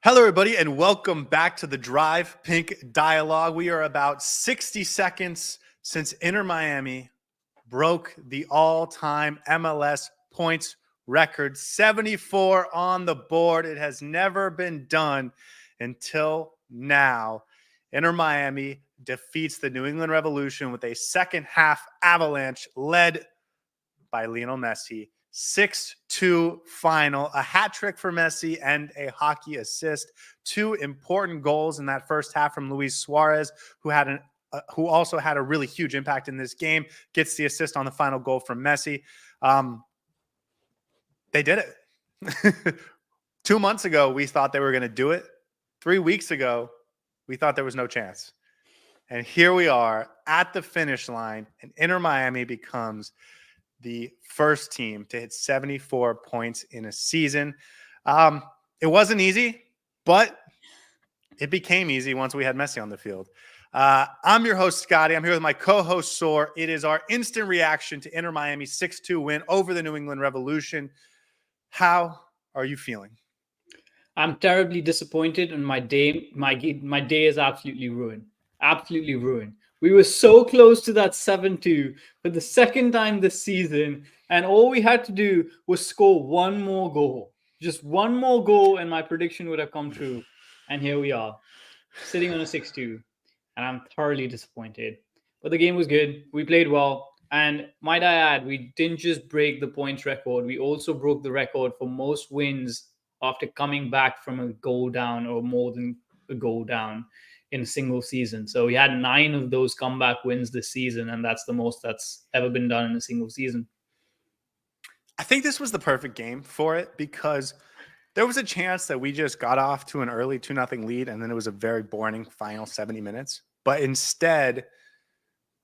Hello, everybody, and welcome back to the Drive Pink Dialogue. We are about 60 seconds since Inter Miami broke the all-time MLS points record, 74 on the board. It has never been done until now. Inter Miami defeats the New England Revolution with a second-half avalanche led by Lionel Messi. 6-2 final, a hat trick for Messi and a hockey assist. Two important goals in that first half from Luis Suarez, who also had a really huge impact in this game, gets the assist on the final goal from Messi. They did it. 2 months ago, we thought they were going to do it. 3 weeks ago, we thought there was no chance. And here we are at the finish line, and Inter Miami becomes the first team to hit 74 points in a season. It wasn't easy, but it became easy once we had Messi on the field. I'm your host, Scotty. I'm here with my co-host, Saur. It is our instant reaction to Inter Miami's 6-2 win over the New England Revolution. How are you feeling? I'm terribly disappointed, and my day is absolutely ruined. Absolutely ruined. We were so close to that 7-2 for the second time this season, and all we had to do was score one more goal. Just one more goal, and my prediction would have come true. And here we are, sitting on a 6-2, and I'm thoroughly disappointed. But the game was good. We played well. And might I add, we didn't just break the points record. We also broke the record for most wins after coming back from a goal down or more than a goal down in a single season. So we had 9 of those comeback wins this season, and that's the most that's ever been done in a single season. I think this was the perfect game for it because there was a chance that we just got off to an early 2-0 lead, and then it was a very boring final 70 minutes. But instead,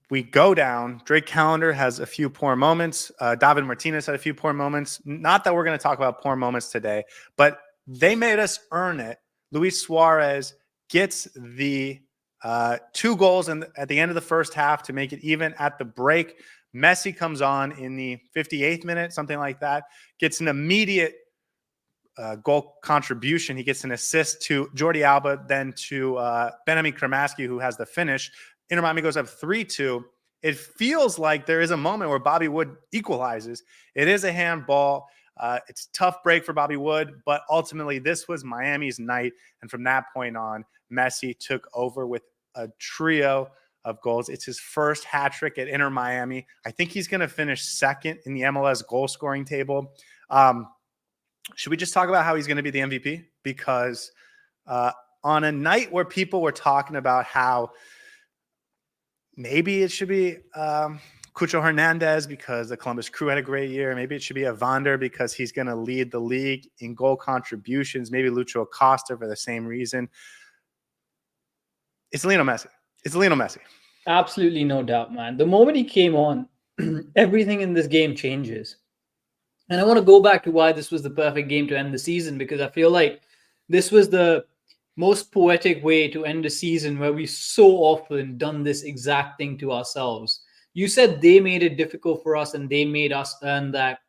we go down. Drake Callender has a few poor moments. David Martinez had a few poor moments. Not that we're going to talk about poor moments today, but they made us earn it. Luis Suarez gets the 2 goals at the end of the first half to make it even at the break. Messi comes on in the 58th minute, something like that, gets an immediate goal contribution. He gets an assist to Jordi Alba, then to Benjamin Kramaski, who has the finish. Inter Miami goes up 3-2. It feels like there is a moment where Bobby Wood equalizes. It is a handball. It's a tough break for Bobby Wood, but ultimately this was Miami's night. And from that point on, Messi took over with a trio of goals. It's his first hat trick at Inter Miami. I think he's going to finish second in the MLS goal scoring table. Should we just talk about how he's going to be the MVP? Because on a night where people were talking about how maybe it should be Cucho Hernandez because the Columbus Crew had a great year. Maybe it should be Evander because he's going to lead the league in goal contributions. Maybe Lucho Acosta for the same reason. It's Lionel Messi. It's Lionel Messi. Absolutely no doubt, man. The moment he came on, everything in this game changes. And I want to go back to why this was the perfect game to end the season, because I feel like this was the most poetic way to end a season where we so often done this exact thing to ourselves. You said they made it difficult for us and they made us earn that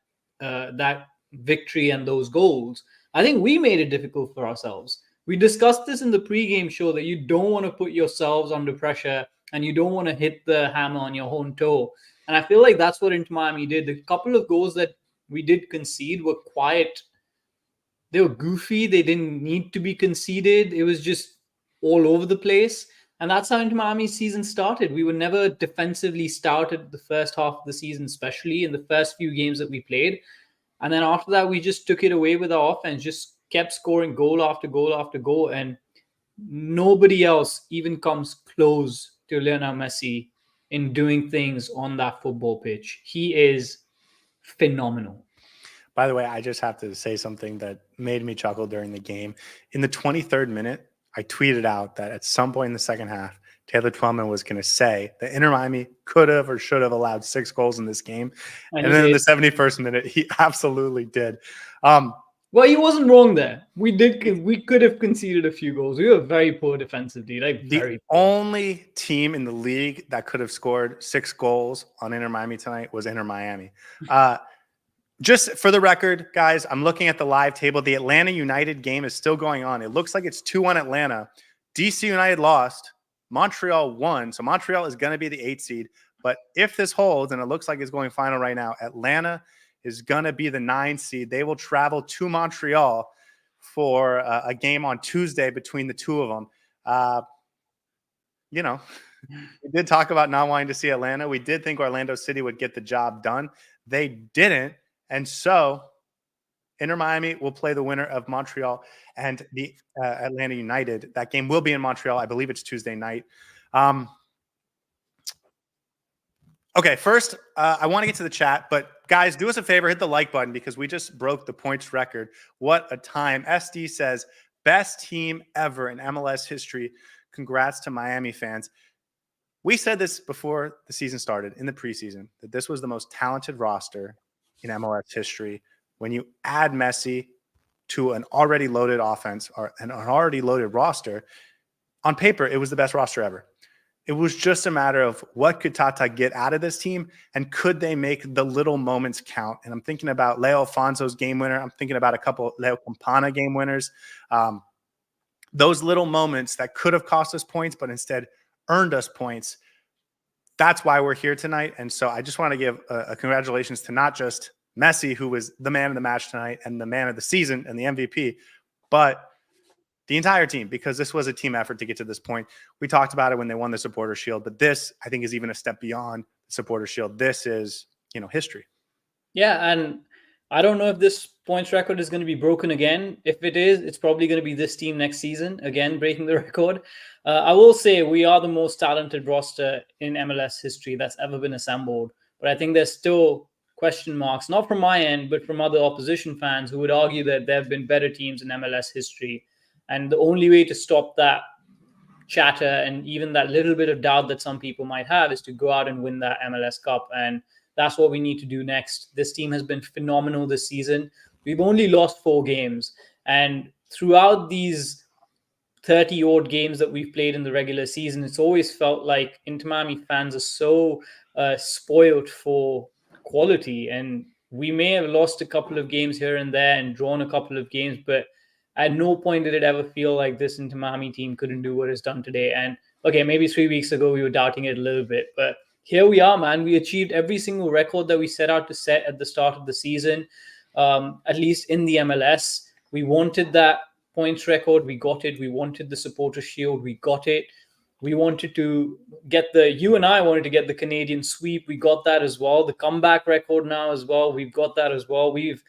victory and those goals. I think we made it difficult for ourselves. We discussed this in the pregame show that you don't want to put yourselves under pressure and you don't want to hit the hammer on your own toe. And I feel like that's what Inter Miami did. The couple of goals that we did concede were quiet. They were goofy. They didn't need to be conceded. It was just all over the place. And that's how Inter Miami's season started. We were never defensively stout at the first half of the season, especially in the first few games that we played. And then after that, we just took it away with our offense, just kept scoring goal after goal after goal. And nobody else even comes close to Lionel Messi in doing things on that football pitch. He is phenomenal. By the way, I just have to say something that made me chuckle during the game. In the 23rd minute, I tweeted out that at some point in the second half, Taylor Twellman was going to say that Inter Miami could have or should have allowed 6 goals in this game. And then in the 71st minute, he absolutely did. Well, he wasn't wrong there. We could have conceded a few goals. We were very poor defensively. The only team in the league that could have scored 6 goals on Inter Miami tonight was Inter Miami. Just for the record, guys, I'm looking at the live table. The Atlanta United game is still going on. It looks like it's 2-1 Atlanta. DC United lost. Montreal won. So Montreal is going to be the 8th seed. But if this holds, and it looks like it's going final right now, Atlanta is going to be the 9th seed. They will travel to Montreal for a game on Tuesday between the two of them. We did talk about not wanting to see Atlanta. We did think Orlando City would get the job done. They didn't. And so Inter Miami will play the winner of Montreal and the Atlanta United. That game will be in Montreal. I believe it's Tuesday night. Okay, first, I want to get to the chat, but guys, do us a favor, hit the like button because we just broke the points record. What a time. SD says, best team ever in MLS history. Congrats to Miami fans. We said this before the season started in the preseason, that this was the most talented roster in MLS history. When you add Messi to an already loaded offense or an already loaded roster, on paper, it was the best roster ever. It was just a matter of what could Tata get out of this team and could they make the little moments count? And I'm thinking about Leo Alfonso's game winner. I'm thinking about a couple Leo Campana game winners. Those little moments that could have cost us points, but instead earned us points. That's why we're here tonight. And so I just want to give a congratulations to not just Messi, who was the man of the match tonight and the man of the season and the MVP, but the entire team, because this was a team effort to get to this point. We talked about it when they won the Supporter Shield, but this, I think, is even a step beyond the Supporter Shield. This is, history. Yeah, and I don't know if this points record is going to be broken again. If it is, it's probably going to be this team next season, again, breaking the record. I will say we are the most talented roster in MLS history that's ever been assembled. But I think there's still question marks, not from my end, but from other opposition fans who would argue that there have been better teams in MLS history. And the only way to stop that chatter and even that little bit of doubt that some people might have is to go out and win that MLS Cup. And that's what we need to do next. This team has been phenomenal this season. We've only lost 4 games. And throughout these 30-odd games that we've played in the regular season, it's always felt like Inter Miami fans are so spoiled for quality. And we may have lost a couple of games here and there and drawn a couple of games, but at no point did it ever feel like this Inter Miami team couldn't do what it's done today. And okay, maybe 3 weeks ago we were doubting it a little bit, but here we are, man. We achieved every single record that we set out to set at the start of the season, at least in the MLS. We wanted that points record. We got it. We wanted the Supporter Shield. We got it. We wanted to get you and I wanted to get the Canadian sweep. We got that as well. The comeback record now as well. We've got that as well. We've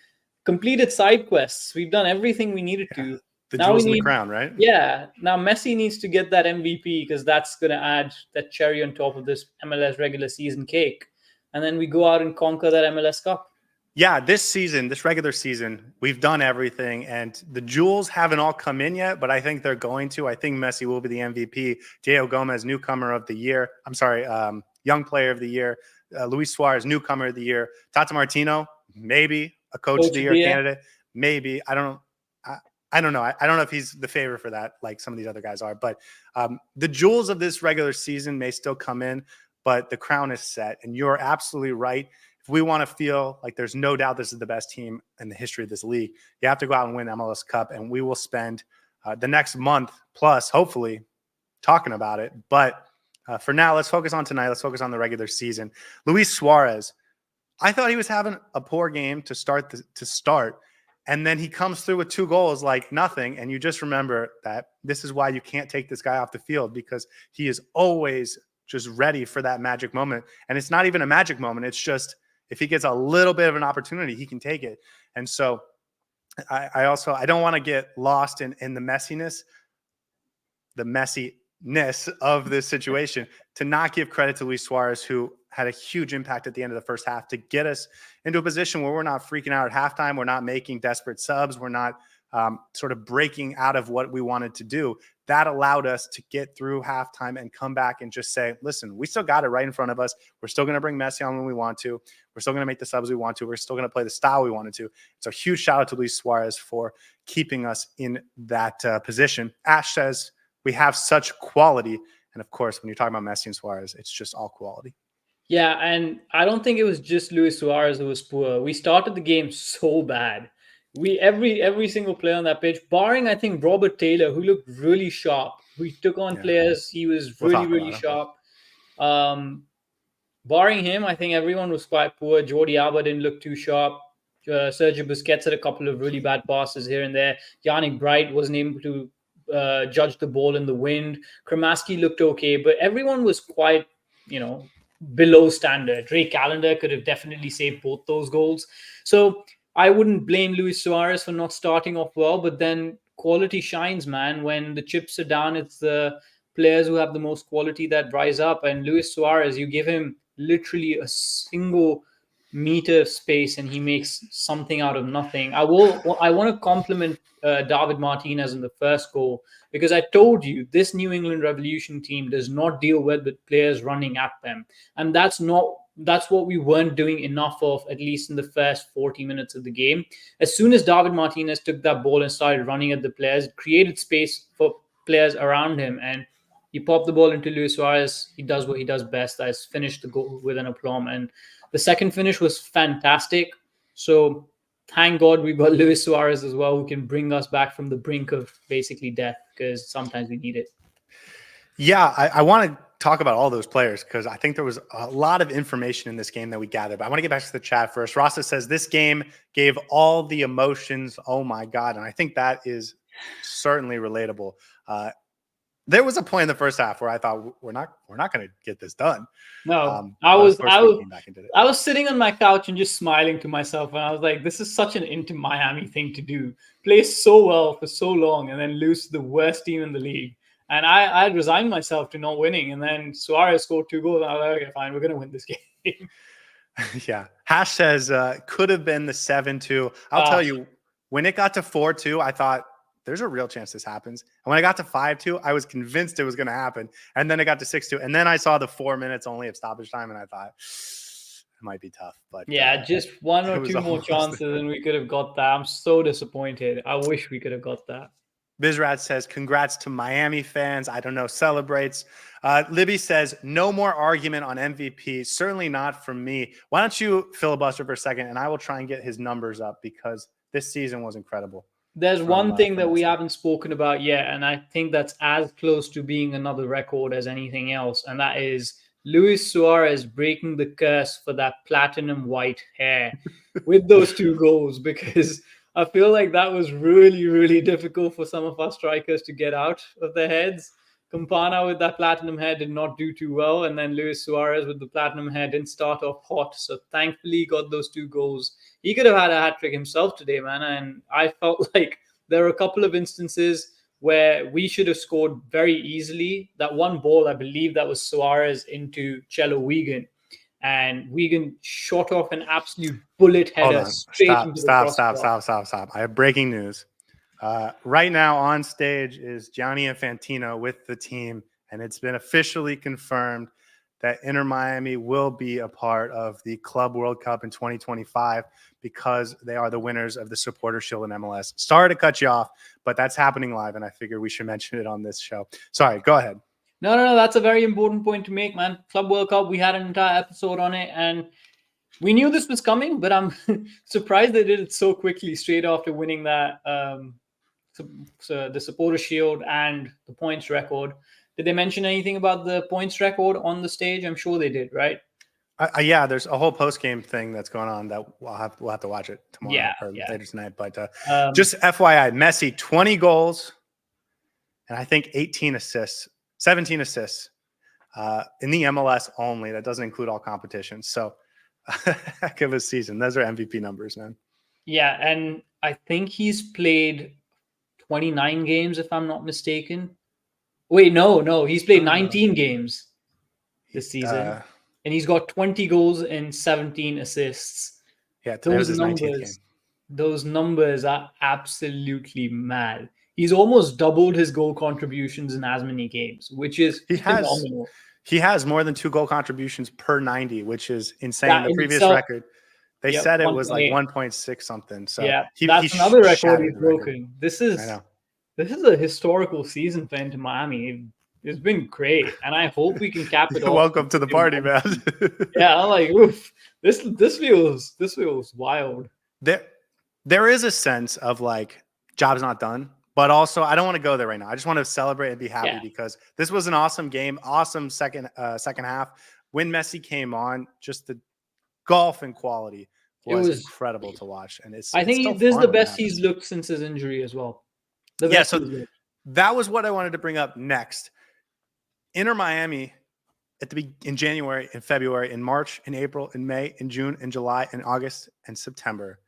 completed side quests. We've done everything we needed to. The jewels in the crown, right? Yeah. Now Messi needs to get that MVP because that's going to add that cherry on top of this MLS regular season cake. And then we go out and conquer that MLS Cup. Yeah, this regular season, we've done everything, and the jewels haven't all come in yet, but I think they're going to. I think Messi will be the MVP. Diego Gomez, newcomer of the year. I'm sorry, young player of the year. Luis Suarez, newcomer of the year. Tata Martino, maybe a coach of the year candidate. Maybe. I don't know. I don't know. I don't know if he's the favorite for that, like some of these other guys are. But the jewels of this regular season may still come in, but the crown is set. And you're absolutely right. If we want to feel like there's no doubt this is the best team in the history of this league, you have to go out and win MLS Cup. And we will spend the next month plus, hopefully, talking about it. But for now, let's focus on tonight. Let's focus on the regular season. Luis Suarez, I thought he was having a poor game to start. And then he comes through with 2 goals like nothing. And you just remember that this is why you can't take this guy off the field, because he is always just ready for that magic moment. And it's not even a magic moment. It's just if he gets a little bit of an opportunity, he can take it. And so I don't want to get lost in the messiness of this situation, to not give credit to Luis Suarez, who had a huge impact at the end of the first half to get us into a position where we're not freaking out at halftime. We're not making desperate subs. We're not sort of breaking out of what we wanted to do. That allowed us to get through halftime and come back and just say, listen, we still got it right in front of us. We're still going to bring Messi on when we want to. We're still going to make the subs we want to. We're still going to play the style we wanted to. So huge shout out to Luis Suarez for keeping us in that position. Ash says we have such quality. And of course, when you're talking about Messi and Suarez, it's just all quality. Yeah, and I don't think it was just Luis Suarez who was poor. We started the game so bad. We every single player on that pitch, barring I think Robert Taylor, who looked really sharp. We took on Yeah, players. He was we'll really talk really about him. sharp. Um, Barring him, I think everyone was quite poor. Jordi Alba didn't look too sharp. Sergio Busquets had a couple of really bad passes here and there. Yannick Bright wasn't able to judge the ball in the wind. Kramaski looked okay, but everyone was quite, you know, below standard. Ray Callender could have definitely saved both those goals. So I wouldn't blame Luis Suarez for not starting off well, but then quality shines, man. When the chips are down, it's the players who have the most quality that rise up. And Luis Suarez, you give him literally a single meter of space and he makes something out of nothing. I want to compliment David Martinez in the first goal, because I told you this New England Revolution team does not deal well with players running at them, and that's what we weren't doing enough of, at least in the first 40 minutes of the game. As soon as David Martinez took that ball and started running at the players, it created space for players around him, and he popped the ball into Luis Suarez. He does what he does best. That is finish the goal with an aplomb. And the second finish was fantastic. So thank God we got Luis Suarez as well, who can bring us back from the brink of basically death, because sometimes we need it. Yeah, I want to talk about all those players because I think there was a lot of information in this game that we gathered. But I want to get back to the chat first. Rasa says this game gave all the emotions. Oh my God. And I think that is certainly relatable. There was a point in the first half where I thought we're not going to get this done. No, but of course we came back and did it. I was sitting on my couch and just smiling to myself, and I was like, "This is such an Inter Miami thing to do. Play so well for so long, and then lose to the worst team in the league." And I resigned myself to not winning, and then Suarez scored 2 goals. And I was like, "Okay, fine, we're gonna win this game." Yeah. Hash says could have been the 7-2. I'll tell you, when it got to 4-2, I thought there's a real chance this happens. And when I got to 5-2, I was convinced it was going to happen. And then it got to 6-2. And then I saw the 4 minutes only of stoppage time, and I thought it might be tough. But yeah, just one or two more chances and we could have got that. I'm so disappointed. I wish we could have got that. Bizrat says, congrats to Miami fans. I don't know, celebrates. Libby says, no more argument on MVP. Certainly not from me. Why don't you filibuster for a second, and I will try and get his numbers up because this season was incredible. There's one thing that we haven't spoken about yet, and I think that's as close to being another record as anything else, and that is Luis Suarez breaking the curse for that platinum white hair with those 2 goals, because I feel like that was really, really difficult for some of our strikers to get out of their heads. Campana with that platinum hair did not do too well, and then Luis Suarez with the platinum hair didn't start off hot. So thankfully he got those 2 goals. He could have had a hat trick himself today, man. And I felt like there are a couple of instances where we should have scored very easily. That one ball, I believe that was Suarez into Cello Wigan. And Wigan shot off an absolute bullet header straight into the crossbar. Stop. I have breaking news. Right now on stage is Gianni Infantino with the team, and it's been officially confirmed that Inter Miami will be a part of the Club World Cup in 2025 because they are the winners of the Supporter Shield in MLS. Sorry to cut you off, but that's happening live, and I figured we should mention it on this show. Sorry, go ahead. No. That's a very important point to make, man. Club World Cup, we had an entire episode on it, and we knew this was coming, but I'm surprised they did it so quickly straight after winning that so the Supporter Shield and the points record. Did they mention anything about the points record on the stage? I'm sure they did, right? Yeah, there's a whole post-game thing that's going on that we'll have to watch it tomorrow or later tonight. But just FYI, Messi, 20 goals and I think 17 assists in the MLS only. That doesn't include all competitions. So heck of a season. Those are MVP numbers, man. Yeah, and I think he's played 29 games, if I'm not mistaken. Wait, no. He's played 19 games this season. And he's got 20 goals and 17 assists. Yeah, those numbers are absolutely mad. He's almost doubled his goal contributions in as many games, which is phenomenal. He has more than 2 goal contributions per 90, which is insane. The previous record, they said it was like 1.6 something. So yeah, that's another record he's broken. This is a historical season for Inter Miami. It's been great, and I hope we can cap it You're off. welcome to the party, man. Yeah, I'm like, oof, this feels wild. There is a sense of like job's not done, but also I don't want to go there right now. I just want to celebrate and be happy Yeah. because this was an awesome game, awesome second half. When Messi came on, just the golf and quality It was was. incredible to watch, and it's I think still this is fun the when it best he's happens. looked since his injury as well. The Yeah, best so he's looked. that was what I wanted to bring up next. Inter Miami in January, in February, in March, in April, in May, in June, in July, in August, and September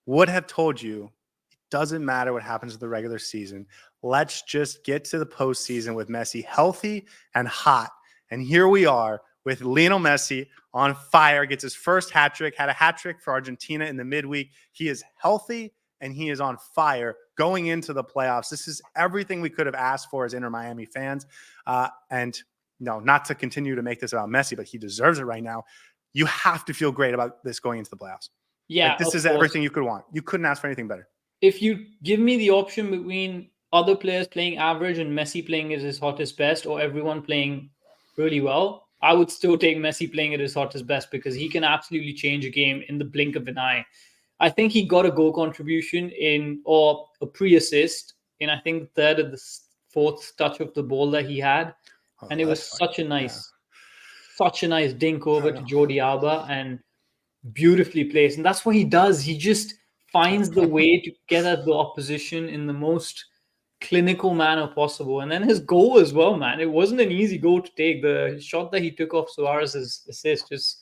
would have told you it doesn't matter what happens with the regular season. Let's just get to the postseason with Messi healthy and hot. And here we are with Lionel Messi on fire, gets his first hat trick, had a hat trick for Argentina in the midweek. He is healthy and he is on fire going into the playoffs. This is everything we could have asked for as Inter Miami fans. And no, not to continue to make this about Messi, but he deserves it right now. You have to feel great about this going into the playoffs. Yeah, Like this is everything you could want. You couldn't ask for anything better. If you give me the option between other players playing average and Messi playing at his hottest best, or everyone playing really well, I would still take Messi playing at his hottest best because he can absolutely change a game in the blink of an eye. I think he got a goal contribution or a pre-assist in, I think, the third or the fourth touch of the ball that he had. And it was such a nice dink over to Jordi Alba and beautifully placed. And that's what he does. He just finds the way to get at the opposition in the most clinical manner possible. And then his goal as well, man. It wasn't an easy goal to take. The shot that he took off Suarez's assist, just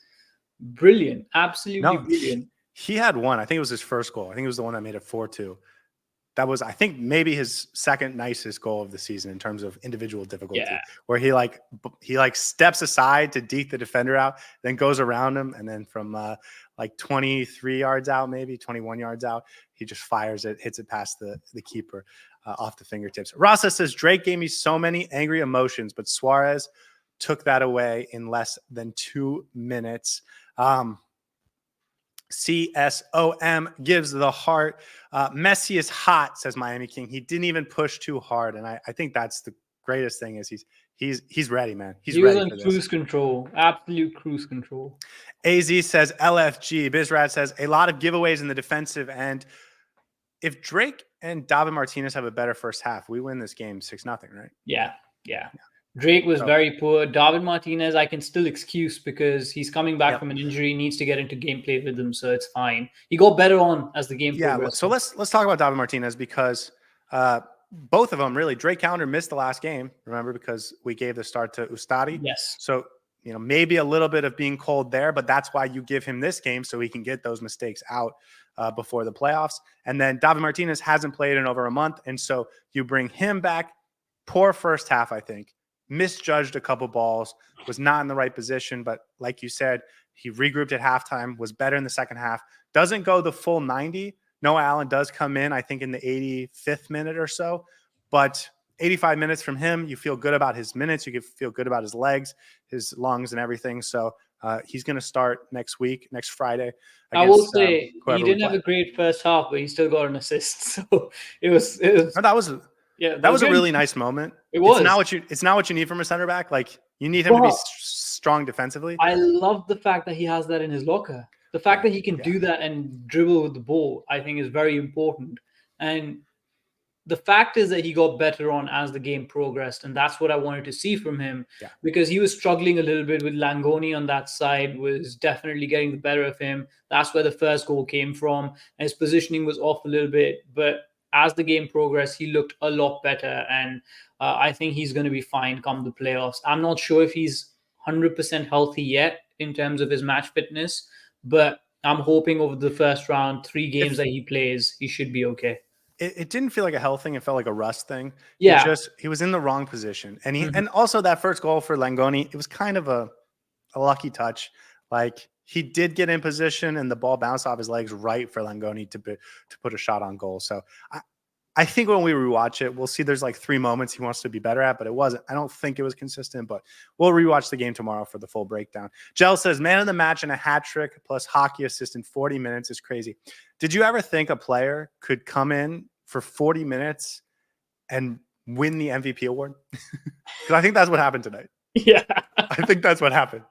brilliant. Absolutely brilliant. He had one. I think it was his first goal. I think it was the one that made it 4-2. That was, I think, maybe his second nicest goal of the season in terms of individual difficulty, where he steps aside to deke the defender out, then goes around him, and then from like 23 yards out, maybe 21 yards out, he just fires it, hits it past the keeper off the fingertips. Rasa says, Drake gave me so many angry emotions, but Suarez took that away in less than 2 minutes. CSOM gives the heart. Messi is hot, says Miami King. He didn't even push too hard, and I think that's the greatest thing is he's ready, man. He was ready on cruise control, absolute cruise control. AZ says LFG. Bizrat says a lot of giveaways in the defensive end. If Drake and David Martinez have a better first half, we win this game 6-0, right? Yeah. Drake was very poor. David Martinez, I can still excuse because he's coming back from an injury, needs to get into gameplay rhythm, so it's fine. He got better on as the game progressed. So let's talk about David Martinez because both of them really. Drake Calendar missed the last game, remember, because we gave the start to Ustadi. Yes. So maybe a little bit of being cold there, but that's why you give him this game so he can get those mistakes out before the playoffs. And then David Martinez hasn't played in over a month, and so you bring him back. Poor first half, I think. Misjudged a couple balls, was not in the right position, but like you said, he regrouped at halftime, was better in the second half. Doesn't go the full 90. Noah Allen does come in, I think, in the 85th minute or so, but 85 minutes from him, you feel good about his minutes. You can feel good about his legs, his lungs, and everything. So he's going to start next Friday. I will say he didn't have a great first half, but he still got an assist. So it was that was a really nice moment. It was. It's not what you need from a center back. Like you need him to be strong defensively. I love the fact that he has that in his locker. The fact that he can do that and dribble with the ball, I think, is very important. And the fact is that he got better on as the game progressed, and that's what I wanted to see from him because he was struggling a little bit with Langoni on that side, was definitely getting the better of him. That's where the first goal came from, and his positioning was off a little bit, but as the game progressed, he looked a lot better, and I think he's going to be fine come the playoffs. I'm not sure if he's 100% healthy yet in terms of his match fitness, but I'm hoping over the first round, 3 games that he plays, he should be okay. It didn't feel like a health thing. It felt like a rust thing. Yeah. He was in the wrong position. And and also that first goal for Langoni, it was kind of a lucky touch. Like he did get in position and the ball bounced off his legs right for Langoni to put a shot on goal. So I think when we rewatch it, we'll see there's like 3 moments he wants to be better at, but it wasn't. I don't think it was consistent, but we'll rewatch the game tomorrow for the full breakdown. Gel says, man of the match and a hat trick plus hockey assist in 40 minutes is crazy. Did you ever think a player could come in for 40 minutes and win the MVP award? Because I think that's what happened tonight. Yeah. I think that's what happened.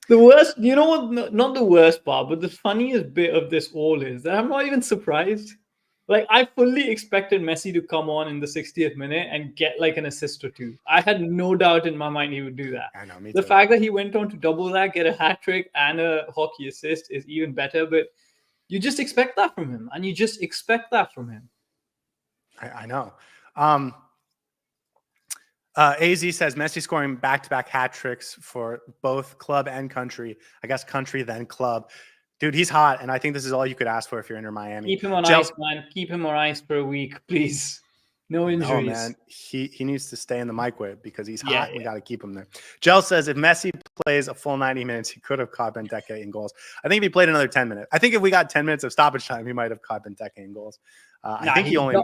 The worst, you know what? Not the worst part, but the funniest bit of this all is that I'm not even surprised. Like, I fully expected Messi to come on in the 60th minute and get like an assist or two. I had no doubt in my mind he would do that. I know, me The too. fact that he went on to double that, get a hat trick and a hockey assist is even better. But you just expect that from him, and you just expect that from him. I know. AZ says Messi scoring back-to-back hat tricks for both club and country. I guess country, then club. Dude, he's hot, and I think this is all you could ask for if you're Inter Miami. Keep him on ice, man. Keep him on ice for a week, please. No injuries. No, man. He needs to stay in the microwave because he's hot. Yeah. We got to keep him there. Gel says if Messi plays a full 90 minutes, he could have caught Benteke in goals. I think if he played another 10 minutes, I think if we got 10 minutes of stoppage time, he might have caught Benteke in goals. I think he only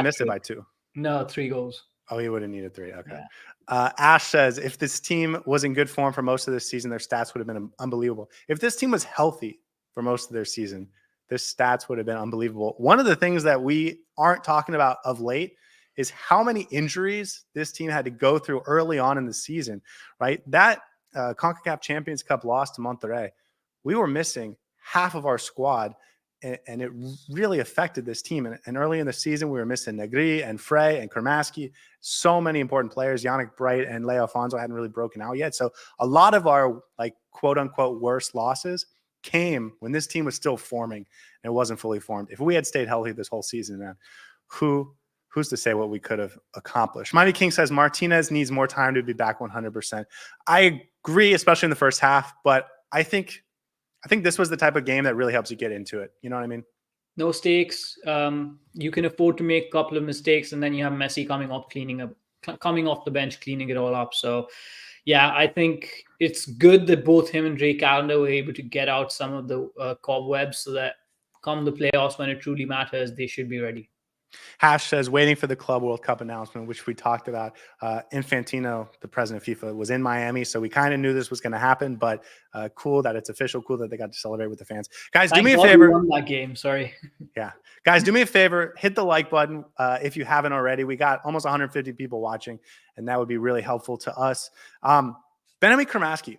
missed it by 2. No, 3 goals. Oh, he would have needed 3. Okay. Yeah. Ash says if this team was in good form for most of this season, their stats would have been unbelievable. If this team was healthy for most of their season, their stats would have been unbelievable. One of the things that we aren't talking about of late is how many injuries this team had to go through early on in the season, right? That CONCACAF Champions Cup loss to Monterrey, we were missing half of our squad, and it really affected this team. And early in the season, we were missing Negri and Frey and Kermaski, so many important players. Yannick Bright and Leo Alfonso hadn't really broken out yet. So a lot of our, like, quote unquote, worst losses came when this team was still forming and it wasn't fully formed. If we had stayed healthy this whole season, man, who's to say what we could have accomplished? Mighty King says Martinez needs more time to be back 100%. I agree, especially in the first half, but I think this was the type of game that really helps you get into it. You know what I mean? No stakes. You can afford to make a couple of mistakes, and then you have Messi coming off the bench, cleaning it all up. So, yeah, I think it's good that both him and Ray Callender were able to get out some of the cobwebs so that come the playoffs when it truly matters, they should be ready. Hash says waiting for the Club World Cup announcement, which we talked about. Infantino, the president of FIFA, was in Miami, so we kind of knew this was going to happen. But cool that it's official. Cool that they got to celebrate with the fans. Guys, do me a favor. We won that game. Sorry. Yeah, guys, do me a favor. Hit the like button if you haven't already. We got almost 150 people watching, and that would be really helpful to us. Benjamin Kermaski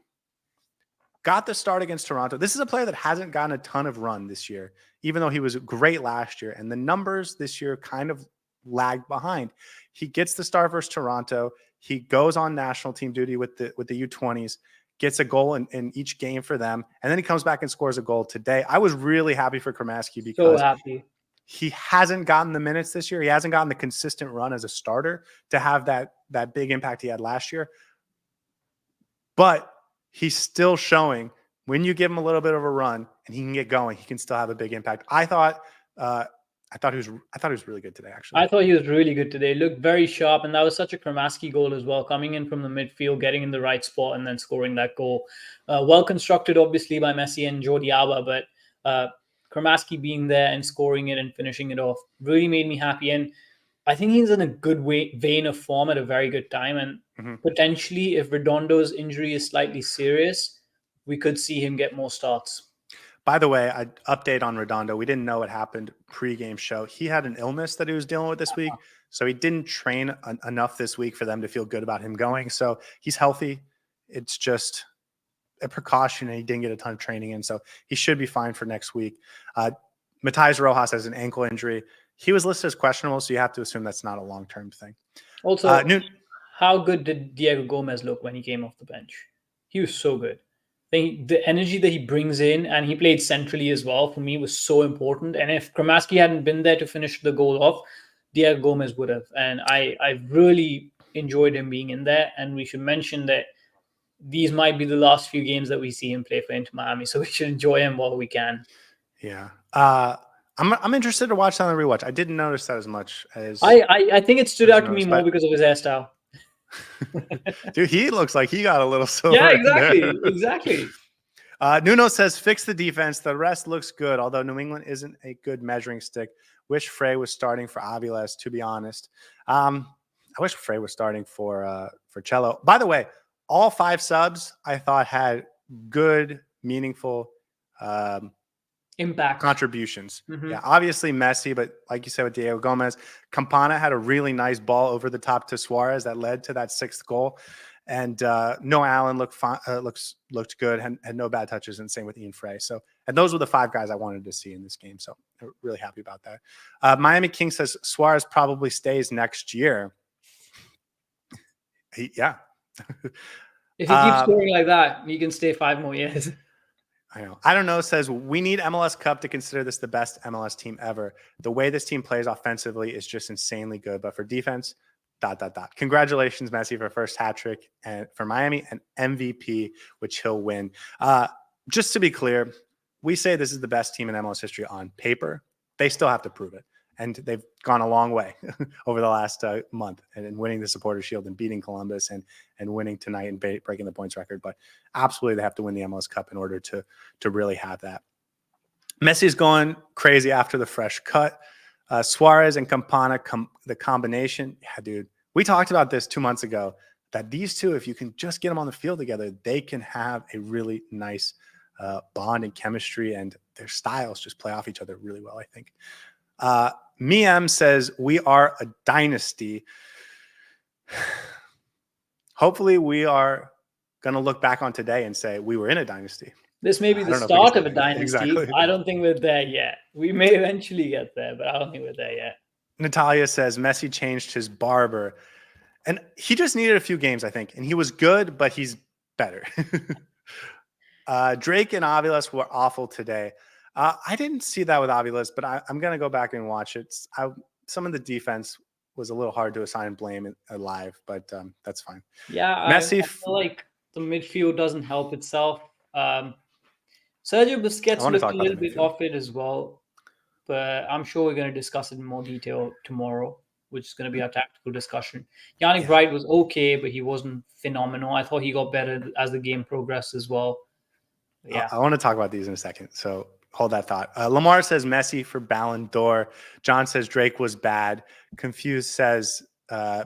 got the start against Toronto. This is a player that hasn't gotten a ton of run this year, even though he was great last year. And the numbers this year kind of lagged behind. He gets the start versus Toronto. He goes on national team duty with the U20s, gets a goal in each game for them. And then he comes back and scores a goal today. I was really happy for Kermaski because he hasn't gotten the minutes this year. He hasn't gotten the consistent run as a starter to have that big impact he had last year. But he's still showing when you give him a little bit of a run and he can get going, he can still have a big impact. I thought he was really good today, actually. I thought he was really good today. Looked very sharp, and that was such a Kermaski goal as well, coming in from the midfield, getting in the right spot, and then scoring that goal. Well constructed, obviously, by Messi and Jordi Alba, but Kermaski being there and scoring it and finishing it off really made me happy. And I think he's in a good vein of form at a very good time. And potentially, if Redondo's injury is slightly serious, we could see him get more starts. By the way, I update on Redondo. We didn't know what happened pre-game show. He had an illness that he was dealing with this week, so he didn't train enough this week for them to feel good about him going. So he's healthy. It's just a precaution, and he didn't get a ton of training in, so he should be fine for next week. Matías Rojas has an ankle injury. He was listed as questionable, so you have to assume that's not a long-term thing. Also, how good did Diego Gomez look when he came off the bench? He was so good. The energy that he brings in, and he played centrally as well, for me was so important. And if Kermaski hadn't been there to finish the goal off, Diego Gomez would have. And I really enjoyed him being in there. And we should mention that these might be the last few games that we see him play for Inter Miami, so we should enjoy him while we can. Yeah. I'm interested to watch that on the rewatch. I didn't notice that as much as I think it stood out to me more because of his hairstyle. Dude, he looks like he got a little silver. Yeah, exactly. Nuno says, fix the defense. The rest looks good, although New England isn't a good measuring stick. Wish Frey was starting for Aviles, to be honest. I wish Frey was starting for Cello. By the way, all 5 subs I thought had good, meaningful Impact. contributions. Mhm. Yeah, obviously Messi, but like you said with Diego Gomez, Campana had a really nice ball over the top to Suarez that led to that 6th goal. And Noah Allen looked good, had no bad touches, and same with Ian Frey. So, and those were the 5 guys I wanted to see in this game. So, I'm really happy about that. Miami King says Suarez probably stays next year. Yeah. If he keeps scoring like that, he can stay 5 more years. I know. I don't know. Says we need MLS Cup to consider this the best MLS team ever. The way this team plays offensively is just insanely good, but for defense, ... Congratulations, Messi, for first hat trick and for Miami and MVP, which he'll win. Just to be clear, we say this is the best team in MLS history on paper. They still have to prove it, and they've gone a long way over the last month and winning the Supporters Shield and beating Columbus and winning tonight and breaking the points record. But absolutely, they have to win the MLS Cup in order to really have that. Messi's going crazy after the fresh cut. Suarez and Campana, the combination. Yeah, dude. We talked about this 2 months ago, that these two, if you can just get them on the field together, they can have a really nice bond and chemistry, and their styles just play off each other really well, I think. Miem says, we are a dynasty. Hopefully we are going to look back on today and say we were in a dynasty. This may be the start of a dynasty. Exactly. I don't think we're there yet. We may eventually get there, but I don't think we're there yet. Natalia says Messi changed his barber. And he just needed a few games, I think. And he was good, but he's better. Drake and Aviles were awful today. I didn't see that with Aviles, but I'm going to go back and watch it. Some of the defense was a little hard to assign blame live, but that's fine. Yeah, Messi, I feel like the midfield doesn't help itself. Sergio Busquets looked a little bit off it as well, but I'm sure we're going to discuss it in more detail tomorrow, which is going to be our tactical discussion. Yannick Wright was okay, but he wasn't phenomenal. I thought he got better as the game progressed as well. But yeah, I want to talk about these in a second, so hold that thought. Lamar says Messi for Ballon d'Or. John says Drake was bad. Confused says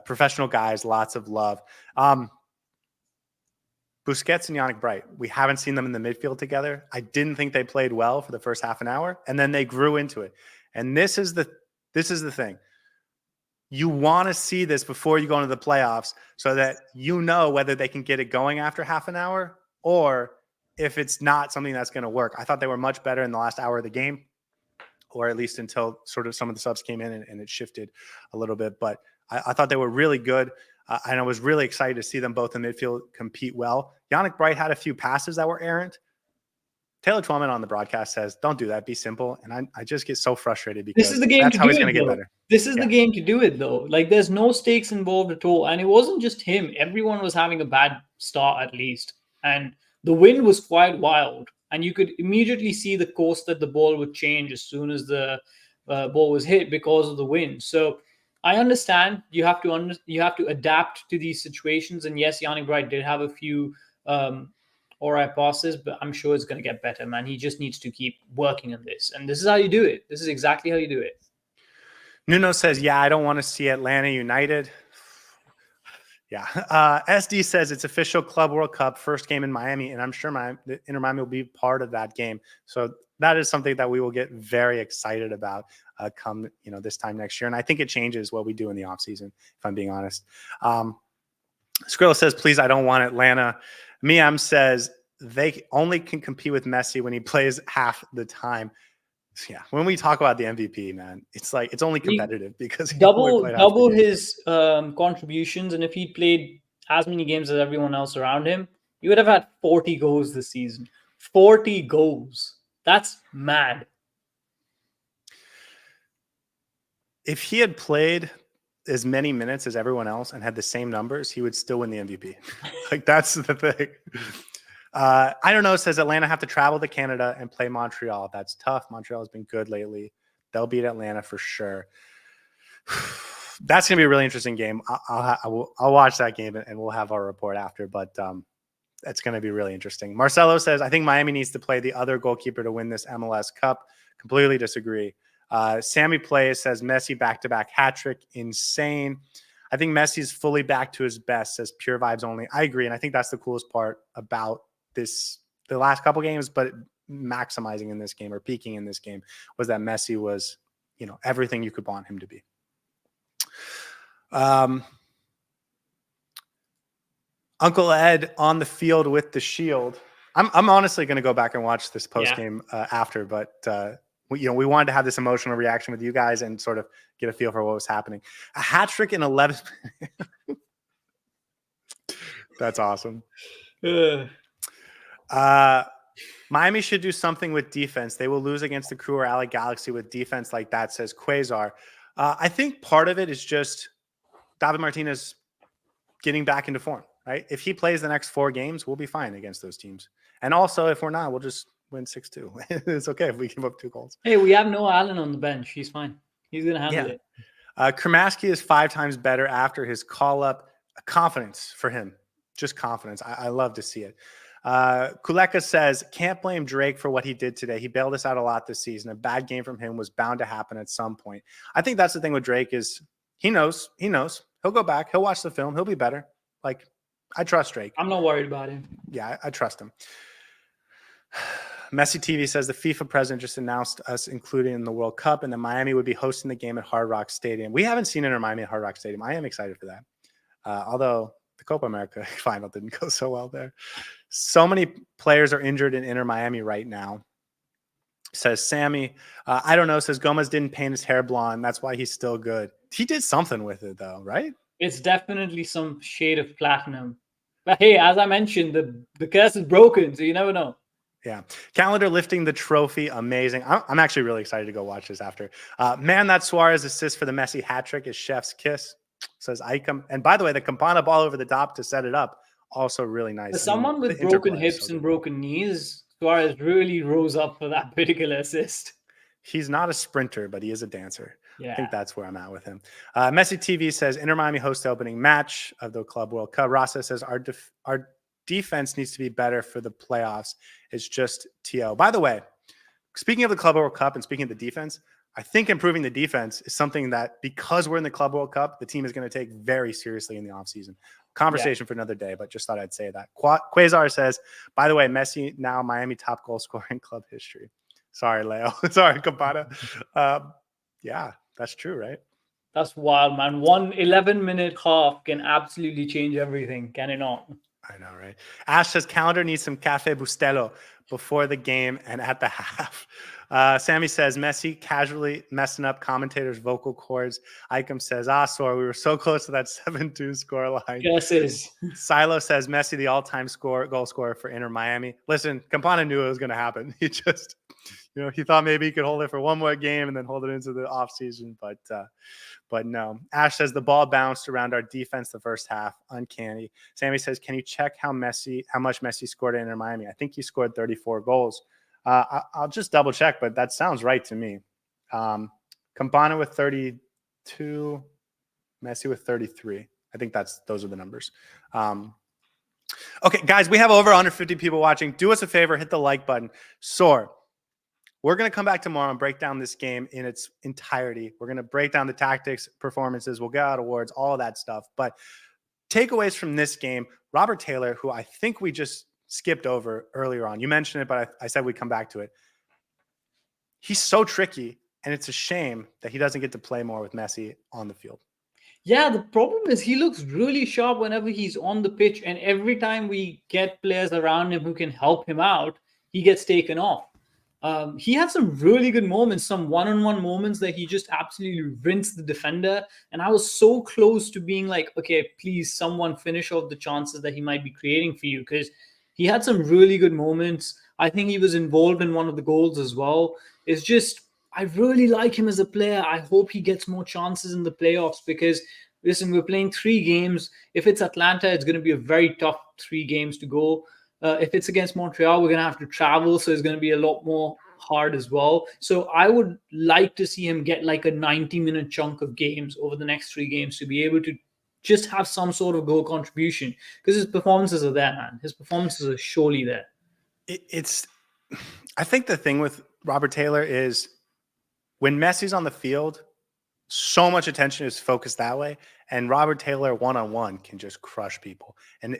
professional guys, lots of love. Busquets and Yannick Bright, we haven't seen them in the midfield together. I didn't think they played well for the first half an hour, and then they grew into it. And this is the thing. You want to see this before you go into the playoffs so that you know whether they can get it going after half an hour or if it's not something that's going to work. I thought they were much better in the last hour of the game, or at least until sort of some of the subs came in and it shifted a little bit. But I thought they were really good. And I was really excited to see them both in midfield compete well. Yannick Bright had a few passes that were errant. Taylor Twellman on the broadcast says, don't do that. Be simple. And I just get so frustrated because this is the game that's to how do he's it, going to get better. This is the game to do it, though. Like, there's no stakes involved at all. And it wasn't just him. Everyone was having a bad start, at least. And the wind was quite wild. And you could immediately see the course that the ball would change as soon as the ball was hit because of the wind. So I understand you have to adapt to these situations. And yes, Yannick Bright did have a few all right passes, but I'm sure it's going to get better, man. He just needs to keep working on this. And this is how you do it. This is exactly how you do it. Nuno says, yeah, I don't want to see Atlanta United. Yeah. SD says it's official Club World Cup, first game in Miami, and I'm sure Inter Miami will be part of that game. So that is something that we will get very excited about come this time next year. And I think it changes what we do in the offseason, if I'm being honest. Skrilla says, please, I don't want Atlanta. Miam says they only can compete with Messi when he plays half the time. Yeah, when we talk about the MVP, man, it's like it's only competitive because he double his contributions, and if he played as many games as everyone else around him, he would have had 40 goals this season. 40 goals. That's mad. If he had played as many minutes as everyone else and had the same numbers, he would still win the MVP. Like, that's the thing. I don't know. Says Atlanta have to travel to Canada and play Montreal. That's tough. Montreal has been good lately. They'll beat Atlanta for sure. That's going to be a really interesting game. I'll watch that game and we'll have our report after, but that's going to be really interesting. Marcelo says, I think Miami needs to play the other goalkeeper to win this MLS Cup. Completely disagree. Sammy Plays says Messi back-to-back hat trick. Insane. I think Messi's fully back to his best, says pure vibes only. I agree. And I think that's the coolest part about this the last couple games, but maximizing in this game or peaking in this game was that Messi was, everything you could want him to be. Uncle Ed on the field with the shield. I'm honestly going to go back and watch this post game after, but we wanted to have this emotional reaction with you guys and sort of get a feel for what was happening. A hat trick in 11. That's awesome. Miami should do something with defense. They will lose against the Crew or LA Galaxy with defense like that, says Quasar. I think part of it is just David Martinez getting back into form, right? If he plays the next 4 games, we'll be fine against those teams. And also, if we're not, we'll just win 6-2. It's okay if we give up 2 goals. Hey, we have Noah Allen on the bench. He's fine. He's going to handle it. Kramaski is 5 times better after his call-up. Confidence for him. Just confidence. I love to see it. Kuleka says, can't blame Drake for what he did today. He bailed us out a lot this season. A bad game from him was bound to happen at some point. I think that's the thing with Drake is he knows. He'll go back. He'll watch the film. He'll be better. Like, I trust Drake. I'm not worried about him. Yeah, I trust him. Messi TV says the FIFA president just announced us included in the World Cup and that Miami would be hosting the game at Hard Rock Stadium. We haven't seen Inter Miami at Hard Rock Stadium. I am excited for that. Although the Copa America final didn't go so well there. So many players are injured in Inter Miami right now, says Sammy. I don't know, says Gomez didn't paint his hair blonde. That's why he's still good. He did something with it though, right? It's definitely some shade of platinum. But hey, as I mentioned, the curse is broken, so you never know. Yeah. Calendar lifting the trophy. Amazing. I'm actually really excited to go watch this after. Man, that Suarez assist for the Messi hat trick is chef's kiss, says Icom. And by the way, the Campana ball over the top to set it up, also really nice. As someone with broken hips and broken knees, Suarez really rose up for that particular assist. He's not a sprinter, but he is a dancer. Yeah. I think that's where I'm at with him. Messi TV says Inter Miami host the opening match of the Club World Cup. Rasa says our defense needs to be better for the playoffs. It's just TO. By the way, speaking of the Club World Cup and speaking of the defense, I think improving the defense is something that, because we're in the Club World Cup, the team is going to take very seriously in the offseason. Conversation for another day, but just thought I'd say that. Quasar says, by the way, Messi now Miami top goal scorer in club history. Sorry, Leo. Sorry, Campana. Yeah, that's true, right? That's wild, man. 1 11-minute half can absolutely change everything, can it not? I know, right? Ash says calendar needs some Cafe Bustelo before the game and at the half. Sammy says Messi casually messing up commentators' vocal cords. Icom says, Saur, we were so close to that 7-2 score line. Yes, it is. Silo says Messi, the all-time goal scorer for Inter Miami. Listen, Campana knew it was going to happen. He just, he thought maybe he could hold it for one more game and then hold it into the offseason, but no. Ash says the ball bounced around our defense the first half. Uncanny. Sammy says, can you check how much Messi scored in Inter Miami? I think he scored 34 goals. I'll just double check, but that sounds right to me. Campana with 32, Messi with 33. I think those are the numbers. Okay, guys, we have over 150 people watching. Do us a favor, hit the like button. Saur, we're going to come back tomorrow and break down this game in its entirety. We're going to break down the tactics, performances. We'll get out awards, all of that stuff. But takeaways from this game, Robert Taylor, who I think we just skipped over earlier on. You mentioned it, but I said we'd come back to it. He's so tricky, and it's a shame that he doesn't get to play more with Messi on the field. Yeah, the problem is he looks really sharp whenever he's on the pitch, and every time we get players around him who can help him out, he gets taken off. He had some really good moments, some one-on-one moments that he just absolutely rinsed the defender. And I was so close to being like, okay, please, someone finish off the chances that he might be creating for you, because he had some really good moments. I think he was involved in one of the goals as well. It's just, I really like him as a player. I hope he gets more chances in the playoffs because, listen, we're playing 3 games. If it's Atlanta, it's going to be a very tough 3 games to go. If it's against Montreal, we're going to have to travel, so it's going to be a lot more hard as well. So I would like to see him get like a 90-minute chunk of games over the next 3 games to be able to just have some sort of goal contribution, because his performances are there, man. His performances are surely there. I think the thing with Robert Taylor is when Messi's on the field, so much attention is focused that way, and Robert Taylor one-on-one can just crush people. And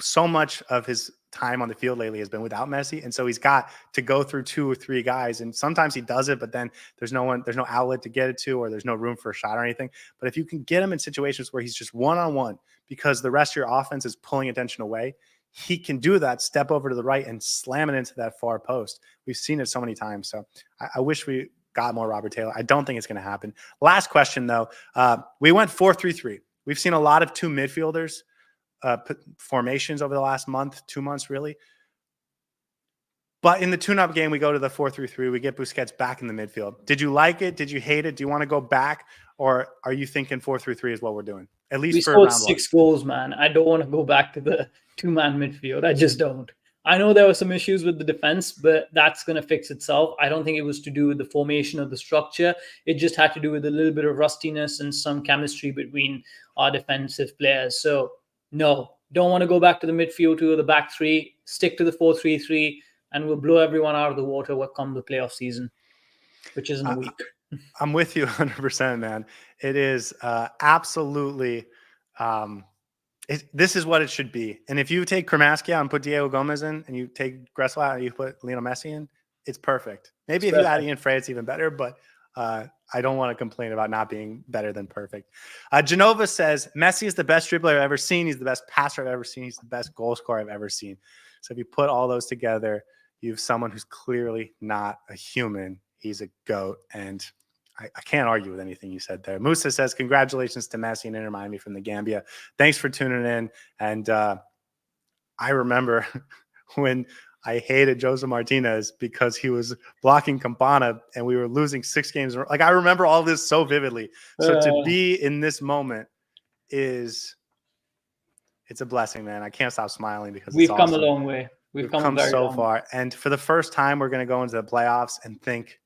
so much of his time on the field lately has been without Messi. And so he's got to go through 2 or 3 guys. And sometimes he does it, but then there's no outlet to get it to, or there's no room for a shot or anything. But if you can get him in situations where he's just one-on-one because the rest of your offense is pulling attention away, he can do that, step over to the right and slam it into that far post. We've seen it so many times. So I wish we got more Robert Taylor. I don't think it's going to happen. Last question, though. We went 4-3-3. We've seen a lot of 2 midfielders formations over the last month, 2 months, really. But in the tune-up game, we go to the 4-3-3. We get Busquets back in the midfield. Did you like it? Did you hate it? Do you want to go back? Or are you thinking 4-3-3 is what we're doing? At least we for scored round 6 goals, man. I don't want to go back to the 2-man midfield. I just don't. I know there were some issues with the defense, but that's going to fix itself. I don't think it was to do with the formation or the structure. It just had to do with a little bit of rustiness and some chemistry between our defensive players. So, no, don't want to go back to the midfield to the back 3. Stick to the 4-3-3, and we'll blow everyone out of the water what come the playoff season, which is in a week. I'm with you 100%, man. It is absolutely this is what it should be. And if you take Kremasky out and put Diego Gomez in, and you take Gressel out and you put Lionel Messi in, it's perfect. Maybe if you add Ian Frey, it's even better, but I don't want to complain about not being better than perfect. Genova says, Messi is the best dribbler I've ever seen. He's the best passer I've ever seen. He's the best goal scorer I've ever seen. So if you put all those together, you have someone who's clearly not a human. He's a GOAT. And I can't argue with anything you said there. Musa says, congratulations to Messi and Inter Miami from the Gambia. Thanks for tuning in. And I remember when I hated Jose Martinez because he was blocking Campana and we were losing 6 games. Like, I remember all this so vividly. So to be in this moment it's a blessing, man. I can't stop smiling because we've it's come awesome. a long way. We've come so long. far. And for the first time, we're going to go into the playoffs and think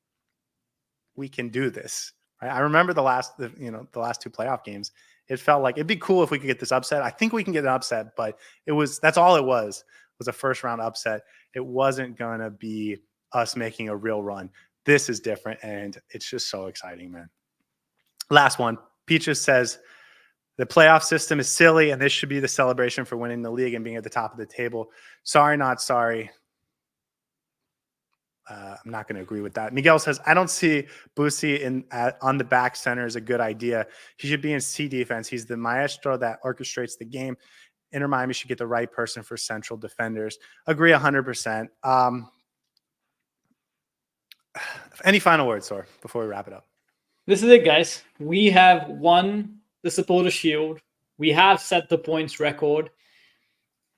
we can do this. Right? I remember the last 2 playoff games. It felt like it'd be cool if we could get this upset. I think we can get an upset, but that's all it was a first round upset. It wasn't going to be us making a real run. This is different, and it's just so exciting, man. Last one. Peaches says, the playoff system is silly, and this should be the celebration for winning the league and being at the top of the table. Sorry, not sorry. I'm not going to agree with that. Miguel says, I don't see Busi on the back center is a good idea. He should be in C defense. He's the maestro that orchestrates the game. Inter Miami should get the right person for central defenders. Agree 100%. Any final words, Saur, before we wrap it up? This is it, guys. We have won the Supporter Shield. We have set the points record.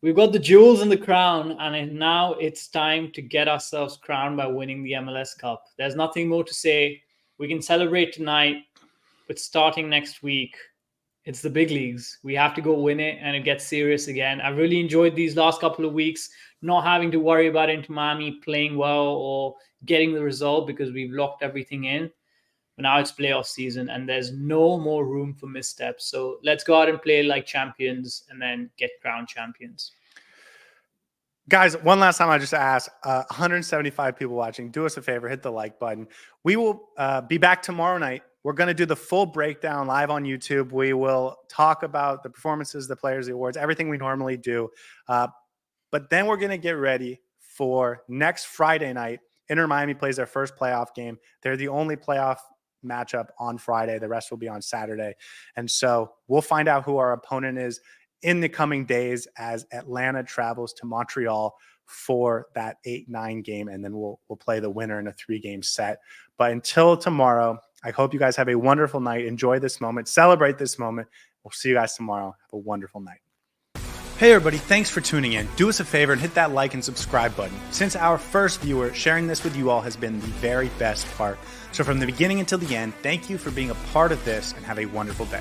We've got the jewels in the crown, and now it's time to get ourselves crowned by winning the MLS Cup. There's nothing more to say. We can celebrate tonight, but starting next week, it's the big leagues. We have to go win it, and it gets serious again. I've really enjoyed these last couple of weeks, not having to worry about Inter Miami playing well or getting the result because we've locked everything in. But now it's playoff season, and there's no more room for missteps. So let's go out and play like champions and then get crowned champions. Guys, one last time I just asked, 175 people watching, do us a favor, hit the like button. We will be back tomorrow night. We're going to do the full breakdown live on YouTube. We will talk about the performances, the players, the awards, everything we normally do. But then we're going to get ready for next Friday night. Inter Miami plays their first playoff game. They're the only playoff matchup on Friday. The rest will be on Saturday. And so we'll find out who our opponent is in the coming days as Atlanta travels to Montreal for that 8-9 game. And then we'll play the winner in a 3-game set. But until tomorrow, I hope you guys have a wonderful night. Enjoy this moment. Celebrate this moment. We'll see you guys tomorrow. Have a wonderful night. Hey everybody, thanks for tuning in. Do us a favor and hit that like and subscribe button. Since our first viewer, sharing this with you all has been the very best part. So from the beginning until the end, thank you for being a part of this and have a wonderful day.